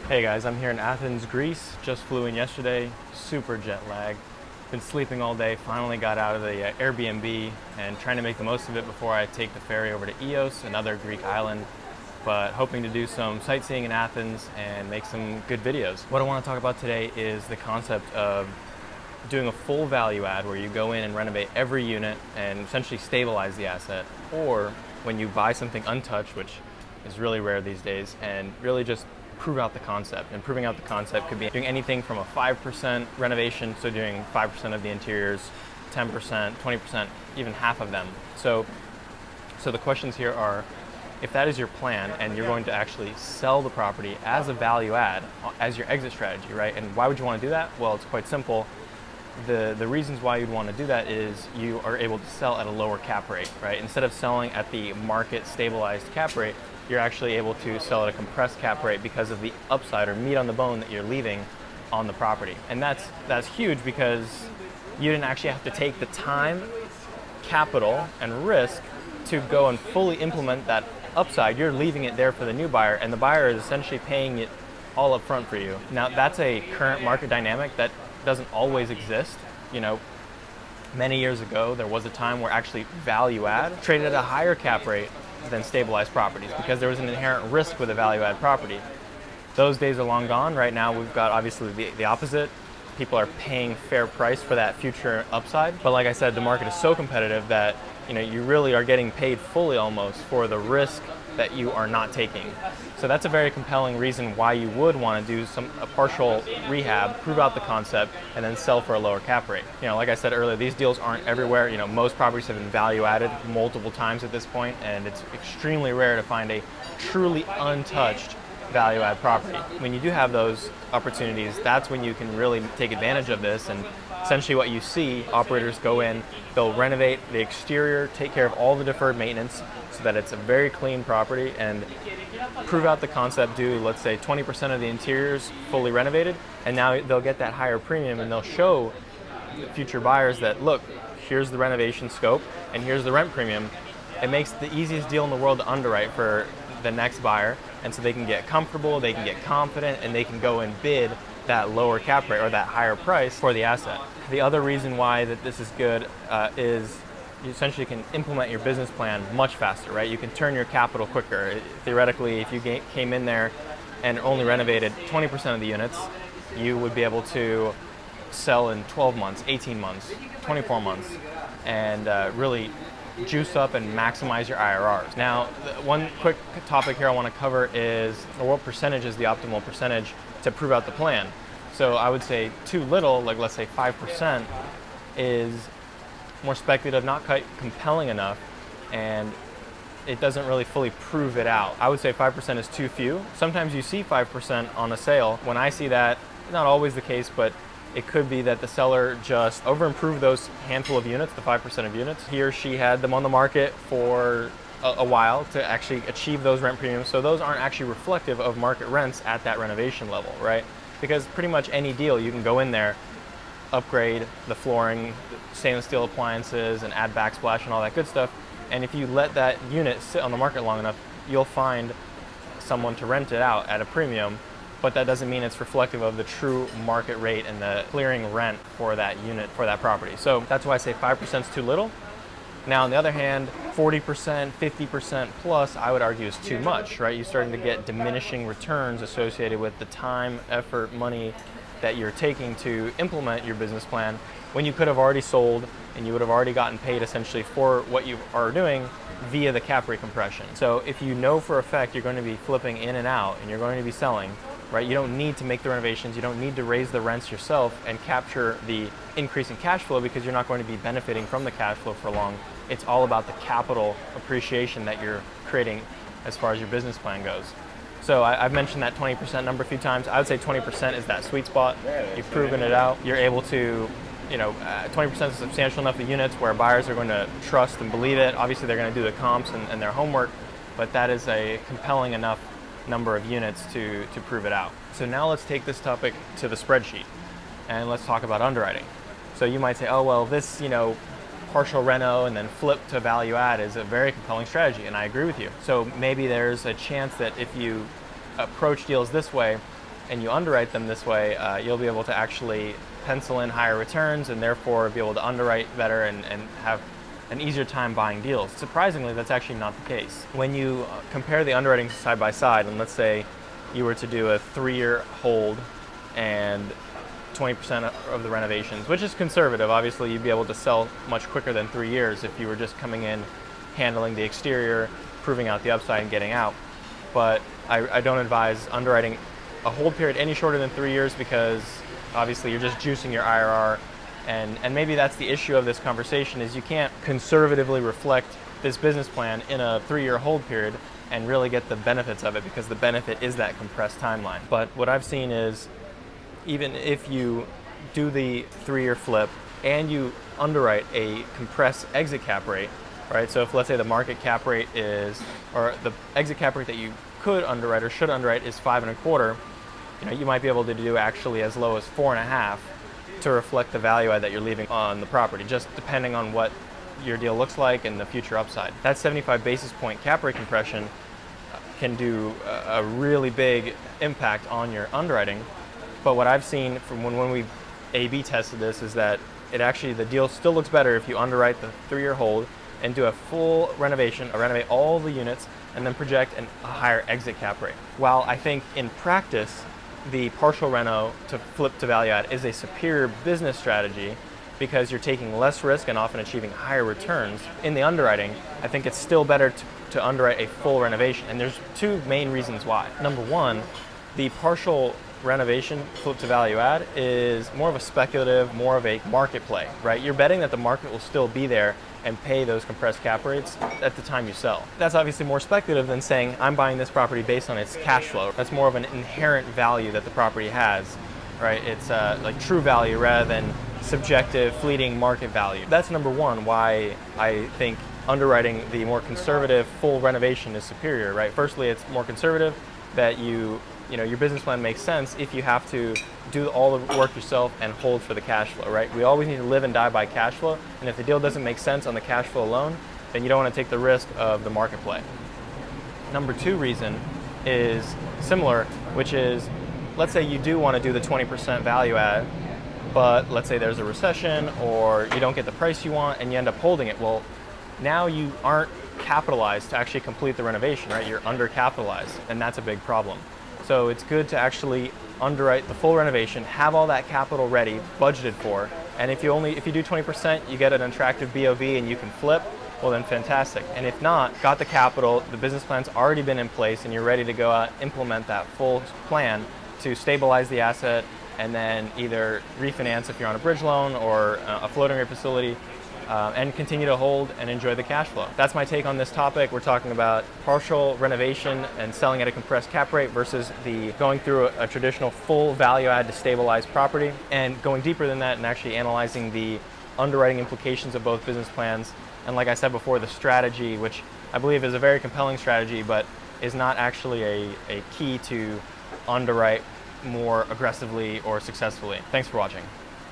Hey guys, I'm here in Athens, Greece. Just flew in yesterday, super jet lag. Been sleeping all day, finally got out of the Airbnb and trying to make the most of it before I take the ferry over to Ios, another Greek island. But hoping to do some sightseeing in Athens and make some good videos. What I want to talk about today is the concept of doing a full value add where you go in and renovate every unit and essentially stabilize the asset, or when you buy something untouched, which is really rare these days, and really just prove out the concept. And proving out the concept could be doing anything from a 5% renovation, so doing 5% of the interiors, 10%, 20%, even half of them. So the questions here are, if that is your plan and you're going to actually sell the property as a value add, as your exit strategy, right? And why would you want to do that? Well, it's quite simple. The reasons why you'd want to do that is you are able to sell at a lower cap rate, right? Instead of selling at the market stabilized cap rate, you're actually able to sell at a compressed cap rate because of the upside or meat on the bone that you're leaving on the property. And that's huge because you didn't actually have to take the time, capital, and risk to go and fully implement that upside. You're leaving it there for the new buyer, and the buyer is essentially paying it all up front for you. Now, that's a current market dynamic that doesn't always exist. Many years ago, there was a time where actually value add traded at a higher cap rate than stabilized properties because there was an inherent risk with a value add property. Those days are long gone. Right now, we've got obviously the opposite. People are paying fair price for that future upside. But like I said, the market is so competitive that you really are getting paid fully almost for the risk that you are not taking. So that's a very compelling reason why you would want to do a partial rehab, prove out the concept, and then sell for a lower cap rate. Like I said earlier, these deals aren't everywhere. Most properties have been value added multiple times at this point, and it's extremely rare to find a truly untouched value add property. When you do have those opportunities, that's when you can really take advantage of this. And essentially what you see, operators go in, they'll renovate the exterior, take care of all the deferred maintenance so that it's a very clean property, and prove out the concept, do let's say 20% of the interiors fully renovated, and now they'll get that higher premium and they'll show future buyers that, look, here's the renovation scope and here's the rent premium. It makes the easiest deal in the world to underwrite for the next buyer, and so they can get comfortable, they can get confident, and they can go and bid that lower cap rate or that higher price for the asset. The other reason why that this is good is you essentially can implement your business plan much faster, right? You can turn your capital quicker. Theoretically, if you came in there and only renovated 20% of the units, you would be able to sell in 12 months, 18 months, 24 months, and really juice up and maximize your IRRs. Now, one quick topic here I want to cover is what percentage is the optimal percentage to prove out the plan. So I would say too little, like let's say 5%, is more speculative, not quite compelling enough, and it doesn't really fully prove it out. I would say 5% is too few. Sometimes you see 5% on a sale. When I see that, not always the case, but it could be that the seller just over-improved those handful of units, the 5% of units. He or she had them on the market for a while to actually achieve those rent premiums. So those aren't actually reflective of market rents at that renovation level, right? Because pretty much any deal, you can go in there, upgrade the flooring, stainless steel appliances, and add backsplash and all that good stuff. And if you let that unit sit on the market long enough, you'll find someone to rent it out at a premium. But that doesn't mean it's reflective of the true market rate and the clearing rent for that unit, for that property. So that's why I say 5% is too little. Now, on the other hand, 40%, 50% plus, I would argue is too much, right? You're starting to get diminishing returns associated with the time, effort, money that you're taking to implement your business plan when you could have already sold and you would have already gotten paid essentially for what you are doing via the cap rate compression. So if you know for a fact you're going to be flipping in and out and you're going to be selling, right? You don't need to make the renovations, you don't need to raise the rents yourself and capture the increase in cash flow because you're not going to be benefiting from the cash flow for long. It's all about the capital appreciation that you're creating as far as your business plan goes. So I've mentioned that 20% number a few times. I would say 20% is that sweet spot. You've proven it out. You're able to, 20% is substantial enough of units where buyers are going to trust and believe it. Obviously, they're going to do the comps and their homework, but that is a compelling enough number of units to prove it out. So now let's take this topic to the spreadsheet and let's talk about underwriting. So you might say, oh, well, this, partial reno and then flip to value add is a very compelling strategy, and I agree with you. So maybe there's a chance that if you approach deals this way, and you underwrite them this way, you'll be able to actually pencil in higher returns and therefore be able to underwrite better and have an easier time buying deals. Surprisingly, that's actually not the case. When you compare the underwriting side by side, and let's say you were to do a 3-year hold and 20% of the renovations, which is conservative. Obviously, you'd be able to sell much quicker than 3 years if you were just coming in, handling the exterior, proving out the upside, and getting out. But I don't advise underwriting a hold period any shorter than 3 years because obviously you're just juicing your IRR. And maybe that's the issue of this conversation is you can't conservatively reflect this business plan in a 3-year hold period and really get the benefits of it because the benefit is that compressed timeline. But what I've seen is even if you do the 3-year flip and you underwrite a compressed exit cap rate, right? So if let's say the market cap rate is, or the exit cap rate that you could underwrite or should underwrite is 5.25, you might be able to do actually as low as 4.5 to reflect the value add that you're leaving on the property, just depending on what your deal looks like and the future upside. That 75 basis point cap rate compression can do a really big impact on your underwriting. But what I've seen from when we A/B tested this is that the deal still looks better if you underwrite the 3-year hold and do a full renovation, renovate all the units, and then project a higher exit cap rate. While I think in practice, the partial reno to flip to value add is a superior business strategy because you're taking less risk and often achieving higher returns. In the underwriting, I think it's still better to underwrite a full renovation. And there's 2 main reasons why. Number one, the partial renovation flip to value add is more of a speculative, more of a market play, right? You're betting that the market will still be there and pay those compressed cap rates at the time you sell. That's obviously more speculative than saying, I'm buying this property based on its cash flow. That's more of an inherent value that the property has, right? It's like true value rather than subjective, fleeting market value. That's number one, why I think underwriting the more conservative full renovation is superior, right? Firstly, it's more conservative, that your business plan makes sense if you have to do all the work yourself and hold for the cash flow, right? We always need to live and die by cash flow, and if the deal doesn't make sense on the cash flow alone, then you don't want to take the risk of the market play. Number 2 reason is similar, which is, let's say you do want to do the 20% value add, but let's say there's a recession or you don't get the price you want and you end up holding it. Well, now you aren't capitalized to actually complete the renovation, right? You're undercapitalized, and that's a big problem. So it's good to actually underwrite the full renovation, have all that capital ready, budgeted for, and if you do 20%, you get an attractive BOV and you can flip, well then fantastic. And if not, got the capital, the business plan's already been in place, and you're ready to go out, implement that full plan to stabilize the asset, and then either refinance if you're on a bridge loan or a floating rate facility, and continue to hold and enjoy the cash flow. That's my take on this topic. We're talking about partial renovation and selling at a compressed cap rate versus the going through a traditional full value add to stabilize property, and going deeper than that and actually analyzing the underwriting implications of both business plans. And like I said before, the strategy, which I believe is a very compelling strategy, but is not actually a key to underwrite more aggressively or successfully. Thanks for watching.